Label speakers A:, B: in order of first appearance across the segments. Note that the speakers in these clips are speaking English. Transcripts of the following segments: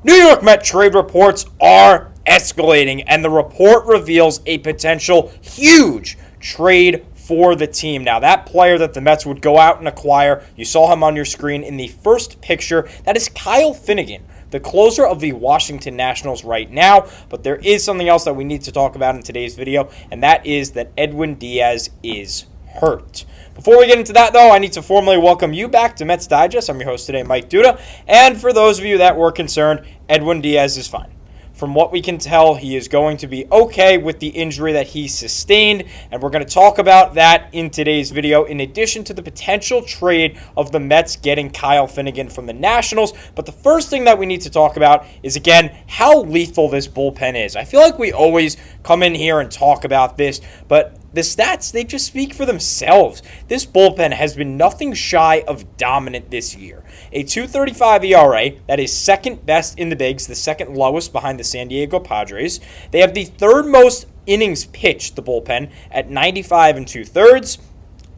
A: New York Mets trade reports are escalating, and the report reveals a potential huge trade for the team. Now, that player that the Mets would go out and acquire, you saw him on your screen in the first picture, that is Kyle Finnegan, the closer of the Washington Nationals right now. But there is something else that we need to talk about in today's video, and that is that Edwin Diaz is hurt. Before we get into that, though, I need to formally welcome you back to Mets Digest. I'm your host today, Mike Duda. And for those of you that were concerned, Edwin Diaz is fine. From what we can tell, he is going to be okay with the injury that he sustained, and we're going to talk about that in today's video, in addition to the potential trade of the Mets getting Kyle Finnegan from the Nationals. But the first thing that we need to talk about is, again, how lethal this bullpen is. I feel like we always come in here and talk about this, but the stats, they just speak for themselves. This bullpen has been nothing shy of dominant this year. A 2.35 ERA, that is second best in the bigs, the second lowest behind the San Diego Padres. They have the third most innings pitched, the bullpen, at 95 2/3.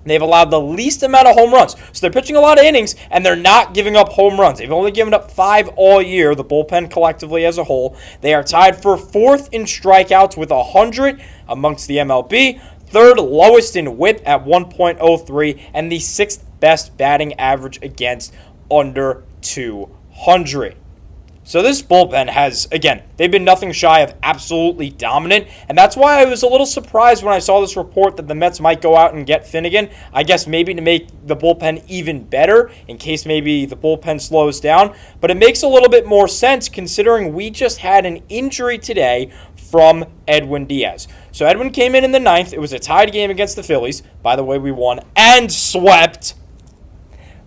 A: They've allowed the least amount of home runs. So they're pitching a lot of innings, and they're not giving up home runs. They've only given up 5 all year, the bullpen collectively as a whole. They are tied for 4th in strikeouts with 100 amongst the MLB. 3rd lowest in whip at 1.03, and the 6th best batting average against under 200. So this bullpen has, again, they've been nothing shy of absolutely dominant, and that's why I was a little surprised when I saw this report that the Mets might go out and get Finnegan. I guess maybe to make the bullpen even better, in case maybe the bullpen slows down. But it makes a little bit more sense considering we just had an injury today from Edwin Diaz. So Edwin came in the 9th. It was a tied game against the Phillies. By the way, we won and swept.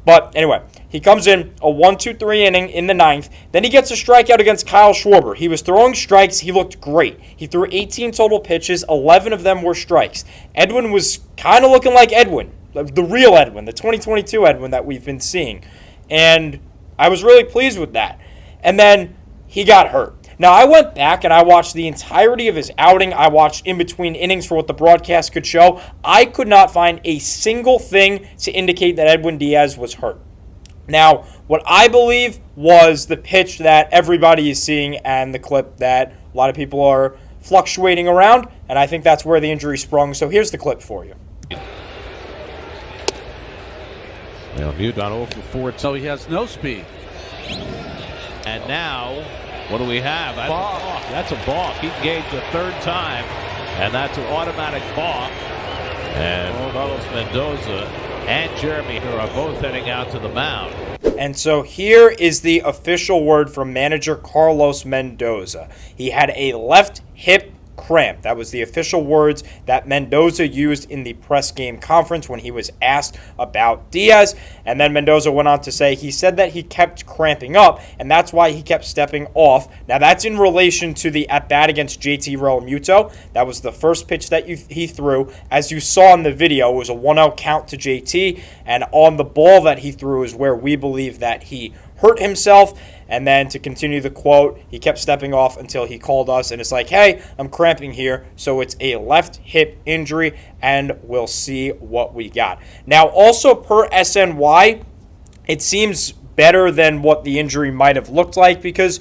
A: But anyway, he comes in a 1-2-3 inning in the 9th. Then he gets a strikeout against Kyle Schwarber. He was throwing strikes. He looked great. He threw 18 total pitches. 11 of them were strikes. Edwin was kind of looking like Edwin, the real Edwin, the 2022 Edwin that we've been seeing. And I was really pleased with that. And then he got hurt. Now, I went back and I watched the entirety of his outing. I watched in between innings for what the broadcast could show. I could not find a single thing to indicate that Edwin Diaz was hurt. Now, what I believe was the pitch that everybody is seeing and the clip that a lot of people are fluctuating around, and I think that's where the injury sprung. So here's the clip for you.
B: Well, Mute on 0 for 4, so he has no speed. And now, what do we have? That's a balk. He engaged the 3rd time, and that's an automatic balk. And Carlos Mendoza and Jeremy here are both heading out to the mound.
A: And so here is the official word from manager Carlos Mendoza. He had a left hip cramp. That was the official words that Mendoza used in the press game conference when he was asked about Diaz. And then Mendoza went on to say he said that he kept cramping up, and that's why he kept stepping off. Now, that's in relation to the at-bat against JT Realmuto. That was the first pitch that he threw. As you saw in the video, it was a 1-0 count to JT, and on the ball that he threw is where we believe that he hurt himself. And then to continue the quote, he kept stepping off until he called us, and it's like, hey, I'm cramping here. So it's a left hip injury, and we'll see what we got. Now, also per SNY, it seems better than what the injury might have looked like, because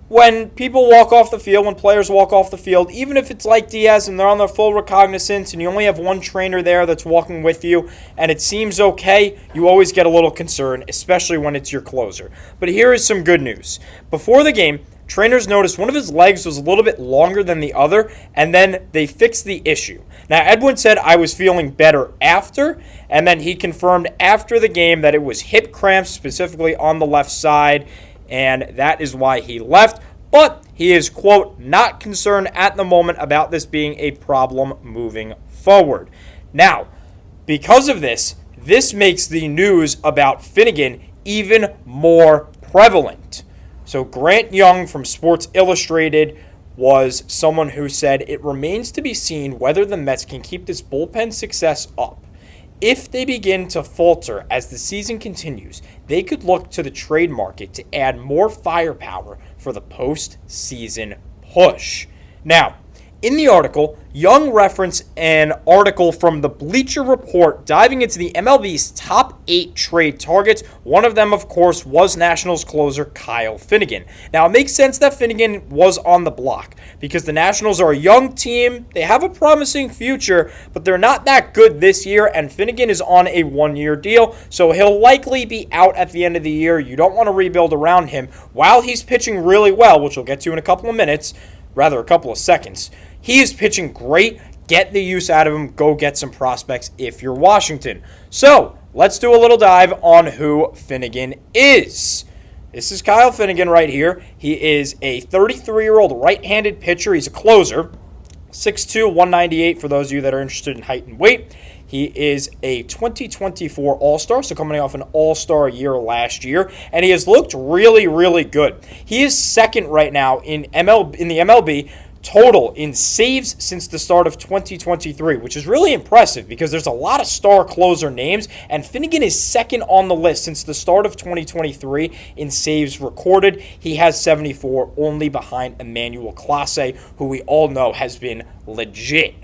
A: when people walk off the field, when players walk off the field, even if it's like Diaz and they're on their full recognizance and you only have one trainer there that's walking with you and it seems okay, you always get a little concerned, especially when it's your closer. But here is some good news. Before the game, trainers noticed one of his legs was a little bit longer than the other, and then they fixed the issue. Now, Edwin said, I was feeling better after, and then he confirmed after the game that it was hip cramps, specifically on the left side, and that is why he left. But he is, quote, not concerned at the moment about this being a problem moving forward. Now, because of this, this makes the news about Finnegan even more prevalent. So Grant Young from Sports Illustrated was someone who said it remains to be seen whether the Mets can keep this bullpen success up. If they begin to falter as the season continues, they could look to the trade market to add more firepower for the postseason push. Now, In the article, Young referenced an article from the Bleacher Report diving into the MLB's top 8 trade targets. One of them, of course, was Nationals closer Kyle Finnegan. Now, it makes sense that Finnegan was on the block because the Nationals are a young team. They have a promising future, but they're not that good this year, and Finnegan is on a 1-year deal, so he'll likely be out at the end of the year. You don't want to rebuild around him while he's pitching really well, which we'll get to in a couple of minutes, rather a couple of seconds. He is pitching great. Get the use out of him. Go get some prospects if you're Washington. So, let's do a little dive on who Finnegan is. This is Kyle Finnegan right here. He is a 33-year-old right-handed pitcher. He's a closer. 6'2", 198 for those of you that are interested in height and weight. He is a 2024 All-Star, so coming off an All-Star year last year, and he has looked really, really good. He is second right now in the MLB total in saves since the start of 2023, which is really impressive because there's a lot of star closer names, and Finnegan is second on the list since the start of 2023 in saves recorded. He has 74, only behind Emmanuel Clase, who we all know has been legit.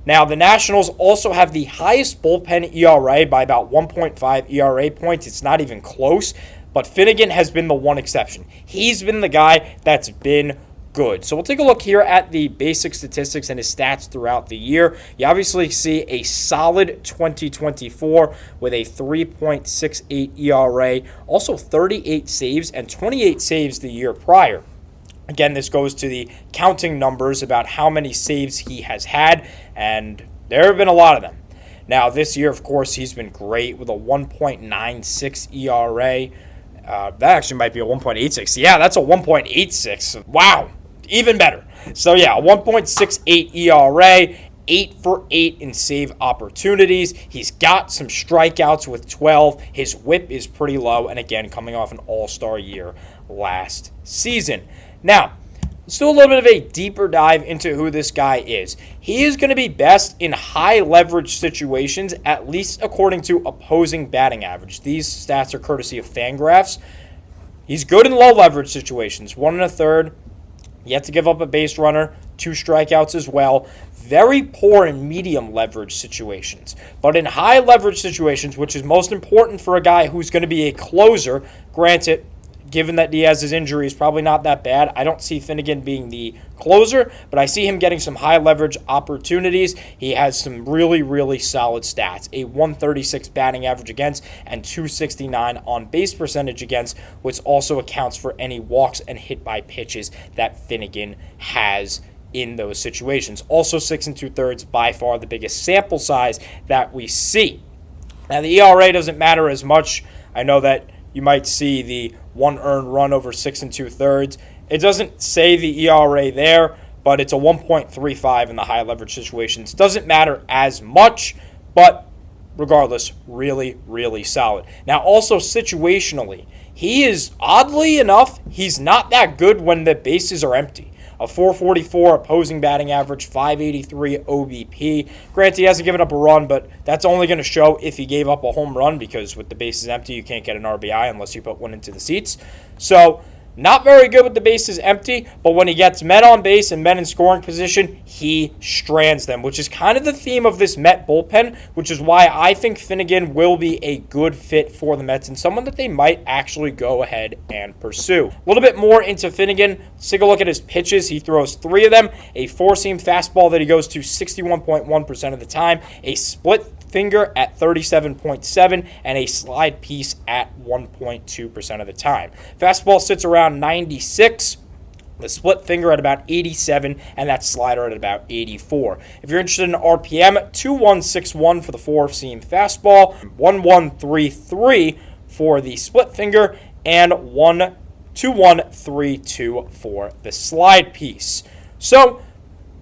A: Now, the Nationals also have the highest bullpen ERA by about 1.5 ERA points. It's not even close, but Finnegan has been the one exception. He's been the guy that's been good. So we'll take a look here at the basic statistics and his stats throughout the year. You obviously see a solid 2024 with a 3.68 ERA, also 38 saves and 28 saves the year prior. Again, this goes to the counting numbers about how many saves he has had, and there have been a lot of them. Now, this year, of course, he's been great with a 1.96 ERA. That actually might be a 1.86. Yeah, that's a 1.86. Wow. Even better. So, yeah, 1.68 ERA, 8 for 8 in save opportunities. He's got some strikeouts with 12. His whip is pretty low, and again, coming off an all-star year last season. Now, let's do a little bit of a deeper dive into who this guy is. He is going to be best in high-leverage situations, at least according to opposing batting average. These stats are courtesy of Fangraphs. He's good in low-leverage situations, 1 1/3. Yet to give up a base runner, 2 strikeouts as well. Very poor in medium leverage situations. But in high leverage situations, which is most important for a guy who's going to be a closer, granted, given that Diaz's injury is probably not that bad, I don't see Finnegan being the closer, but I see him getting some high leverage opportunities. He has some really, really solid stats. A 136 batting average against and 269 on base percentage against, which also accounts for any walks and hit by pitches that Finnegan has in those situations. Also 6 2/3, by far the biggest sample size that we see. Now, the ERA doesn't matter as much. I know that you might see the 1 earned run over 6 2/3. It doesn't say the ERA there, but it's a 1.35 in the high leverage situations. Doesn't matter as much, but regardless, really, really solid. Now, also situationally, he is, oddly enough, he's not that good when the bases are empty. A 444 opposing batting average, 583 OBP. Granted, he hasn't given up a run, but that's only going to show if he gave up a home run because with the bases empty, you can't get an RBI unless you put one into the seats. So, not very good with the bases empty, but when he gets men on base and men in scoring position, he strands them, which is kind of the theme of this Met bullpen, which is why I think Finnegan will be a good fit for the Mets and someone that they might actually go ahead and pursue. A little bit more into Finnegan. Let's take a look at his pitches. He throws 3 of them, a 4-seam fastball that he goes to 61.1% of the time, a split finger at 37.7, and a slide piece at 1.2% of the time. Fastball sits around 96, the split finger at about 87, and that slider at about 84. If you're interested in RPM, 2161 for the 4-seam fastball, 1133 for the split finger, and 2132 for the slide piece. So,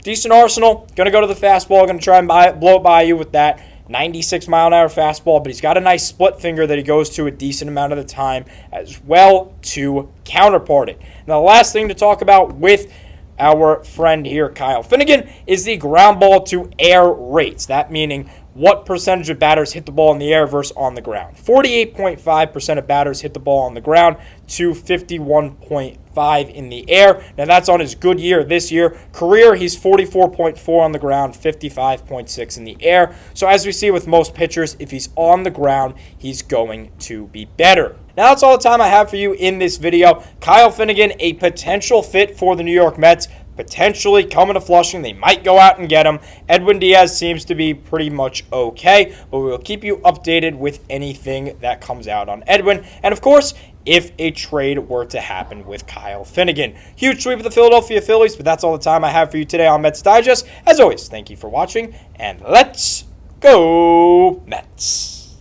A: decent arsenal. Going to go to the fastball. Going to try and blow it by you with that 96-mile-an-hour fastball, but he's got a nice split finger that he goes to a decent amount of the time as well to counterpart it. Now, the last thing to talk about with our friend here, Kyle Finnegan, is the ground ball to air rates. That meaning what percentage of batters hit the ball in the air versus on the ground. 48.5% of batters hit the ball on the ground to 51.5 in the air. Now that's on his good year this year. Career, he's 44.4 on the ground, 55.6 in the air. So as we see with most pitchers, if he's on the ground, he's going to be better. Now that's all the time I have for you in this video. Kyle Finnegan, a potential fit for the New York Mets, potentially coming to Flushing. They might go out and get him. Edwin Diaz seems to be pretty much okay, but we will keep you updated with anything that comes out on Edwin. And of course, if a trade were to happen with Kyle Finnegan. Huge sweep of the Philadelphia Phillies, but that's all the time I have for you today on Mets Digest. As always, thank you for watching, and let's go Mets.